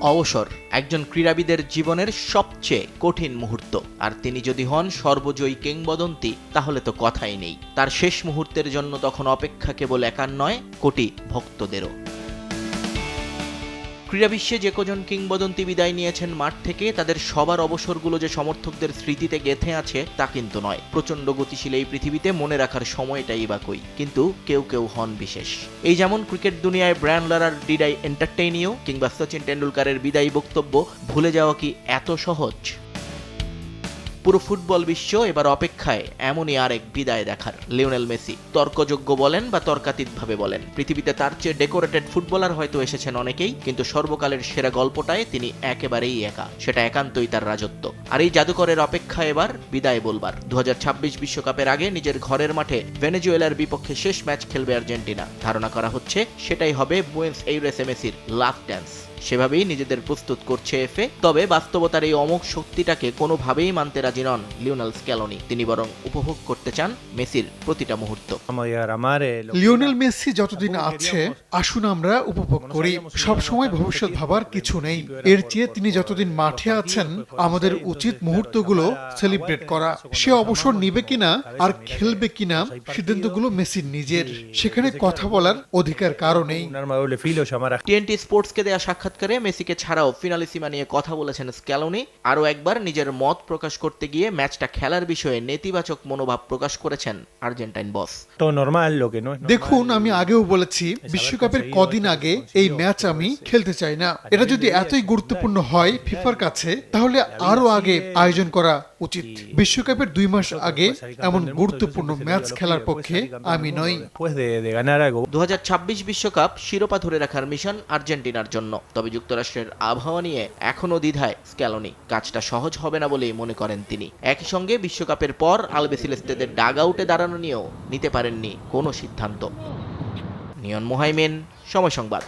অবসর একজন ক্রীড়াবিদের জীবনের সবচেয়ে কঠিন মুহূর্ত, আর তিনি যদি হন সর্বজয়ী কিংবদন্তি তাহলে তো কথাই নেই। তার শেষ মুহূর্তের জন্য তখন অপেক্ষা কেবল একার নয়, কোটি ভক্তদেরও। ক্রীড়া বিশ্বে যে কজন কিংবদন্তি বিদায় নিয়েছেন মাঠ থেকে, তাদের সবার অবসরগুলো যে সমর্থকদের স্মৃতিতে গেঁথে আছে তা কিন্তু নয়। প্রচণ্ড গতিশীল এই পৃথিবীতে মনে রাখার সময়টাই বা কই, কিন্তু কেউ কেউ হন বিশেষ। এই যেমন ক্রিকেট দুনিয়ায় ব্রায়ান লারার ডিড আই এন্টারটেইন ইউ কিংবা সচিন টেন্ডুলকারের বিদায়ী বক্তব্য ভুলে যাওয়া কি এত সহজ? পুরো ফুটবল বিশ্ব এবার অপেক্ষায় এমনই আরেক বিদায় দেখার। লিওনেল মেসি, তর্কযোগ্য বলেন বা তর্কাতীতভাবে বলেন, পৃথিবীতে তার চেয়ে ডেকোরেটেড ফুটবলার হয়তো এসেছেন অনেকেই, কিন্তু সর্বকালের সেরা গল্পটায় তিনি একেবারেই একা। সেটা একান্তই তার রাজত্ব। আর এই জাদুকরের অপেক্ষা এবার বিদায় বলবার। 2026 বিশ্বকাপের আগে নিজের ঘরের মাঠে ভেনেজুয়েলার বিপক্ষে শেষ ম্যাচ খেলবে আর্জেন্টিনা। ধারণা করা হচ্ছে সেটাই হবে বুয়েন্স এইরেসে মেসির লাস্ট ড্যান্স। সেভাবেই নিজেদের প্রস্তুত করছে এফএ। তবে বাস্তবতার এই অমোঘ শক্তিটাকে কোনোভাবেই মানতে রাজি নন লিওনেল স্ক্যালোনি। তিনি বরং উপভোগ করতে চান মেসির প্রতিটা মুহূর্ত। লিওনেল মেসি যতদিন আছে আসুন আমরা উপভোগ করি। সব সময় ভবিষ্যৎ ভাবার কিছু নেই। এর চেয়ে তিনি যতদিন মাঠে আছেন আমাদের উচিত মুহূর্তগুলো সেলিব্রেট করা। সে অবসর নিবে কিনা আর খেলবে কিনা সিদ্ধান্তগুলো মেসির নিজের। সেখানে কথা বলার অধিকার কারো নেই। টিএনটি স্পোর্টসকে দেয়া সাক্ষাৎকারে মেসিকে ছাড়াও ফিনালিসিমা নিয়ে কথা বলেছেন স্ক্যালোনি। আরও একবার নিজের মত প্রকাশ করতে গিয়ে ম্যাচটা খেলার বিষয়ে নেতিবাচক মনোভাব প্রকাশ করেছেন আর্জেন্টাইন বস। দেখুন, আমি আগেও বলেছি বিশ্বকাপের কদিন আগে এই ম্যাচ আমি খেলতে চাই না। এটা যদি এতই গুরুত্বপূর্ণ হয় ফিফার কাছে, তাহলে আরো আগে আয়োজন করা উচিত। বিশ্বকাপের 2 মাস আগে এমন গুরুত্বপূর্ণ ম্যাচ খেলার পক্ষে আমি নই। 2026 বিশ্বকাপ শিরোপা ধরে রাখার মিশন আর্জেন্টিনার জন্য। তবে যুক্তরাষ্ট্রের আবহাওয়া নিয়ে এখনও দ্বিধায় স্ক্যালোনি। কাজটা সহজ হবে না বলেই মনে করেন তিনি। একই সঙ্গে বিশ্বকাপের পর আলবিসেলেস্তেদের ডাগ আউটে দাঁড়ানো নিয়েও নিতে পারেননি কোনো সিদ্ধান্ত। নিয়ন মোহাইমেন, সময় সংবাদ।